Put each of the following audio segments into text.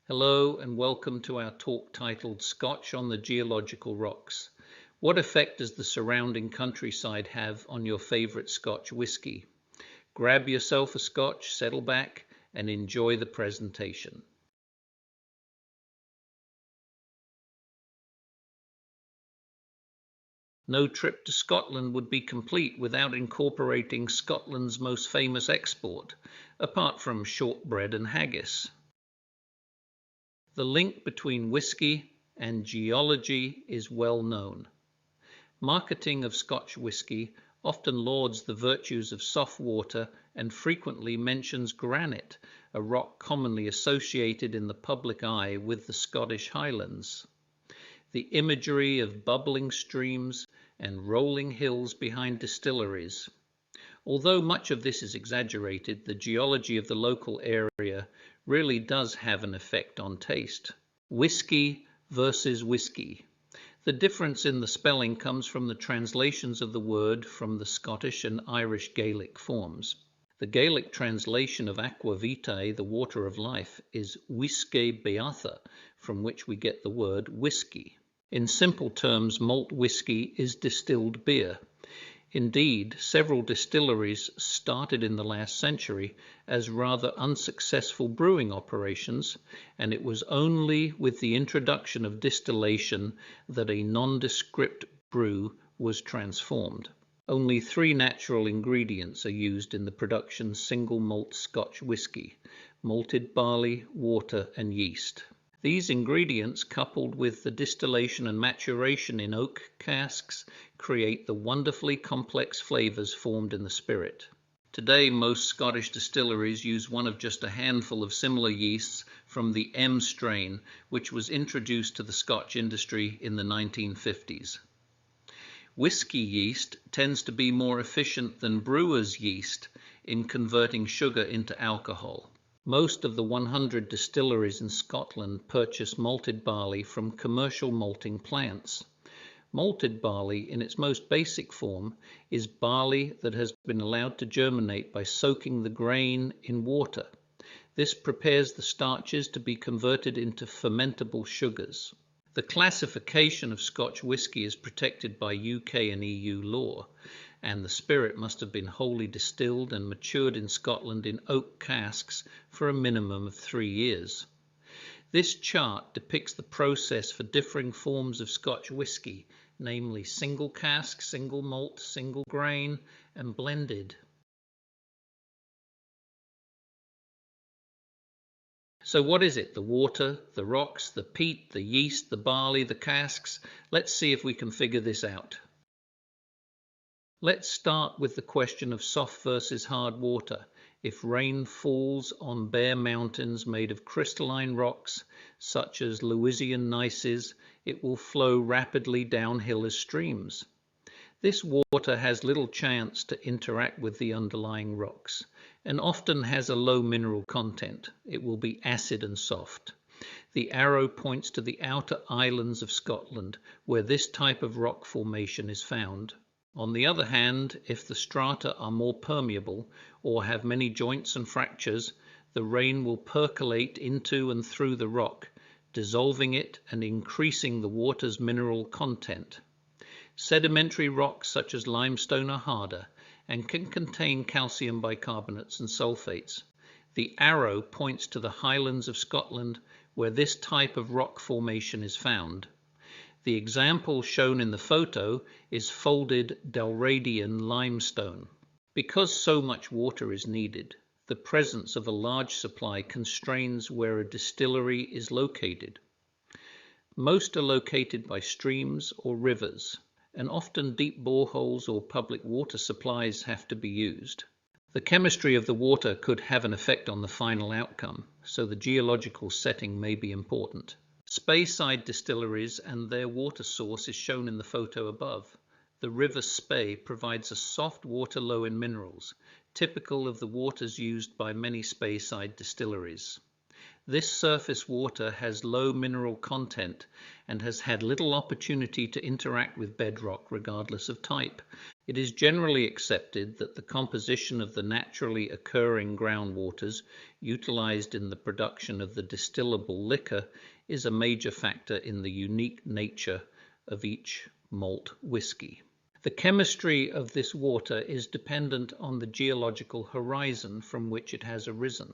Hello and welcome to our talk titled Scotch on the Geological Rocks. What effect does the surrounding countryside have on your favorite Scotch whisky? Grab yourself a Scotch, settle back, and enjoy the presentation. No trip to Scotland would be complete without incorporating Scotland's most famous export, apart from shortbread and haggis. The link between whisky and geology is well known. Marketing of Scotch whisky often lauds the virtues of soft water and frequently mentions granite, a rock commonly associated in the public eye with the Scottish Highlands. The imagery of bubbling streams and rolling hills behind distilleries. Although much of this is exaggerated, the geology of the local area really does have an effect on taste. Whisky versus whiskey. The difference in the spelling comes from the translations of the word from the Scottish and Irish Gaelic forms. The Gaelic translation of aqua vitae, the water of life, is Whisky beatha, from which we get the word whisky. In simple terms, malt whisky is distilled beer. Indeed, several distilleries started in the last century as rather unsuccessful brewing operations, and it was only with the introduction of distillation that a nondescript brew was transformed. Only 3 natural ingredients are used in the production single malt Scotch whisky: malted barley, water, and yeast. These ingredients, coupled with the distillation and maturation in oak casks, create the wonderfully complex flavors formed in the spirit. Today, most Scottish distilleries use one of just a handful of similar yeasts from the M strain, which was introduced to the Scotch industry in the 1950s. Whisky yeast tends to be more efficient than brewer's yeast in converting sugar into alcohol. Most of the 100 distilleries in Scotland purchase malted barley from commercial malting plants. Malted barley, in its most basic form, is barley that has been allowed to germinate by soaking the grain in water. This prepares the starches to be converted into fermentable sugars. The classification of Scotch whisky is protected by UK and EU law, and the spirit must have been wholly distilled and matured in Scotland in oak casks for a minimum of 3 years. This chart depicts the process for differing forms of Scotch whisky, namely single cask, single malt, single grain, and blended. So what is it? The water, the rocks, the peat, the yeast, the barley, the casks? Let's see if we can figure this out. Let's start with the question of soft versus hard water. If rain falls on bare mountains made of crystalline rocks, such as Lewisian gneisses, it will flow rapidly downhill as streams. This water has little chance to interact with the underlying rocks, and often has a low mineral content. It will be acid and soft. The arrow points to the outer islands of Scotland, where this type of rock formation is found. On the other hand, if the strata are more permeable or have many joints and fractures, the rain will percolate into and through the rock, dissolving it and increasing the water's mineral content. Sedimentary rocks such as limestone are harder and can contain calcium bicarbonates and sulfates. The arrow points to the highlands of Scotland, where this type of rock formation is found. The example shown in the photo is folded Dalradian limestone. Because so much water is needed, the presence of a large supply constrains where a distillery is located. Most are located by streams or rivers, and often deep boreholes or public water supplies have to be used. The chemistry of the water could have an effect on the final outcome, so the geological setting may be important. Speyside distilleries and their water source is shown in the photo above. The River Spey provides a soft water low in minerals, typical of the waters used by many Speyside distilleries. This surface water has low mineral content and has had little opportunity to interact with bedrock regardless of type. It is generally accepted that the composition of the naturally occurring groundwaters utilized in the production of the distillable liquor is a major factor in the unique nature of each malt whiskey. The chemistry of this water is dependent on the geological horizon from which it has arisen.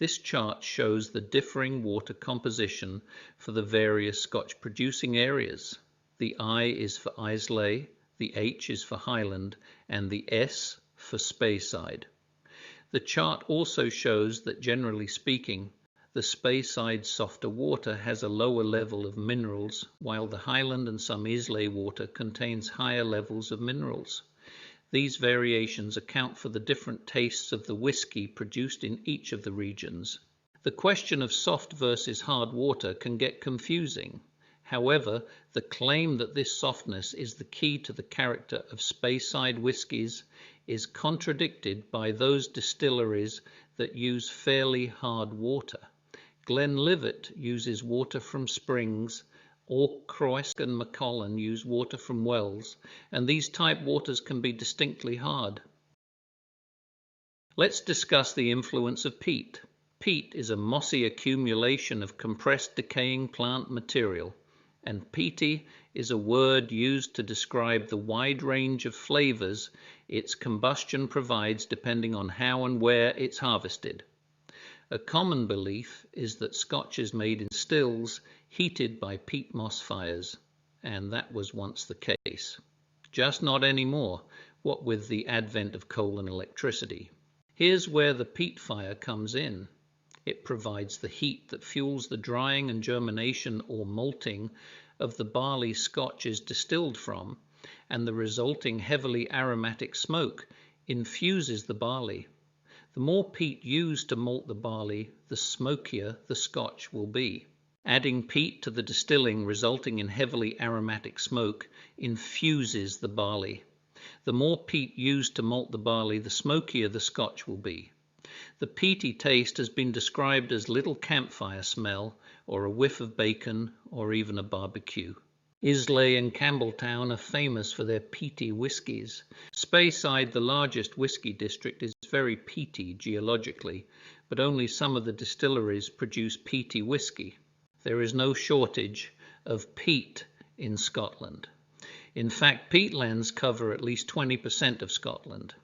This chart shows the differing water composition for the various Scotch producing areas. The I is for Islay, the H is for Highland, and the S for Speyside. The chart also shows that, generally speaking, the Speyside softer water has a lower level of minerals, while the Highland and some Islay water contains higher levels of minerals. These variations account for the different tastes of the whiskey produced in each of the regions. The question of soft versus hard water can get confusing. However, the claim that this softness is the key to the character of Speyside whiskies is contradicted by those distilleries that use fairly hard water. Glenlivet uses water from springs, Auchroisk and Macallan use water from wells, and these type waters can be distinctly hard. Let's discuss the influence of peat. Peat is a mossy accumulation of compressed decaying plant material, and peaty is a word used to describe the wide range of flavors its combustion provides depending on how and where it's harvested. A common belief is that Scotch is made in stills heated by peat moss fires, and that was once the case. Just not anymore, what with the advent of coal and electricity. Here's where the peat fire comes in. It provides the heat that fuels the drying and germination or malting of the barley Scotch is distilled from, and the resulting heavily aromatic smoke infuses the barley. The more peat used to malt the barley, the smokier the Scotch will be. Adding peat to the distilling resulting in heavily aromatic smoke infuses the barley. The more peat used to malt the barley, the smokier the Scotch will be. The peaty taste has been described as little campfire smell, or a whiff of bacon, or even a barbecue. Islay and Campbelltown are famous for their peaty whiskies. Speyside, the largest whisky district, is very peaty geologically, but only some of the distilleries produce peaty whisky. There is no shortage of peat in Scotland. In fact, peatlands cover at least 20% of Scotland.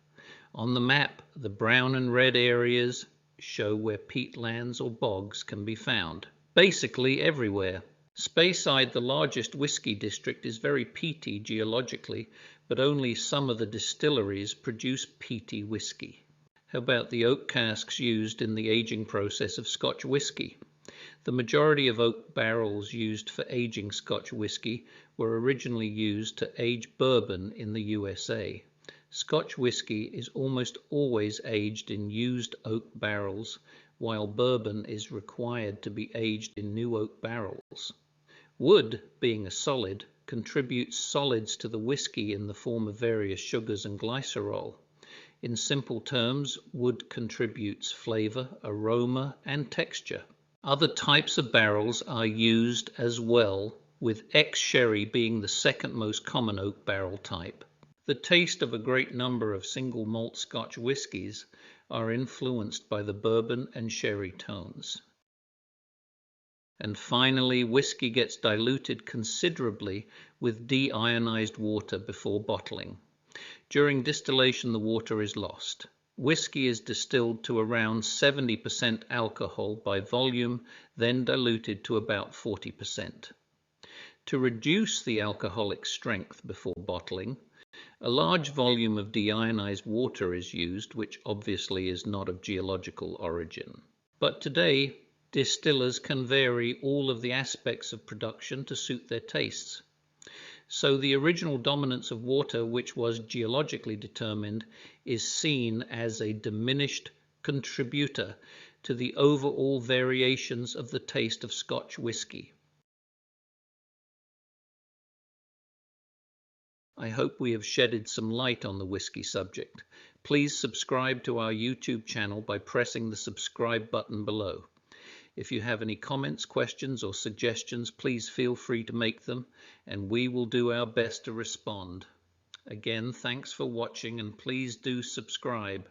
On the map, the brown and red areas show where peatlands or bogs can be found. Basically everywhere. Speyside, the largest whisky district, is very peaty geologically, but only some of the distilleries produce peaty whisky. How about the oak casks used in the aging process of Scotch whisky? The majority of oak barrels used for aging Scotch whisky were originally used to age bourbon in the USA. Scotch whisky is almost always aged in used oak barrels, while bourbon is required to be aged in new oak barrels. Wood, being a solid, contributes solids to the whiskey in the form of various sugars and glycerol. In simple terms, wood contributes flavor, aroma, and texture. Other types of barrels are used as well, with ex-sherry being the second most common oak barrel type. The taste of a great number of single malt Scotch whiskies are influenced by the bourbon and sherry tones. And finally, whiskey gets diluted considerably with deionized water before bottling. During distillation, the water is lost. Whiskey is distilled to around 70% alcohol by volume, then diluted to about 40%. To reduce the alcoholic strength before bottling, a large volume of deionized water is used, which obviously is not of geological origin. But today, distillers can vary all of the aspects of production to suit their tastes. So the original dominance of water, which was geologically determined, is seen as a diminished contributor to the overall variations of the taste of Scotch whisky. I hope we have shedded some light on the whisky subject. Please subscribe to our YouTube channel by pressing the subscribe button below. If you have any comments, questions, or suggestions, please feel free to make them, and we will do our best to respond. Again, thanks for watching, and please do subscribe.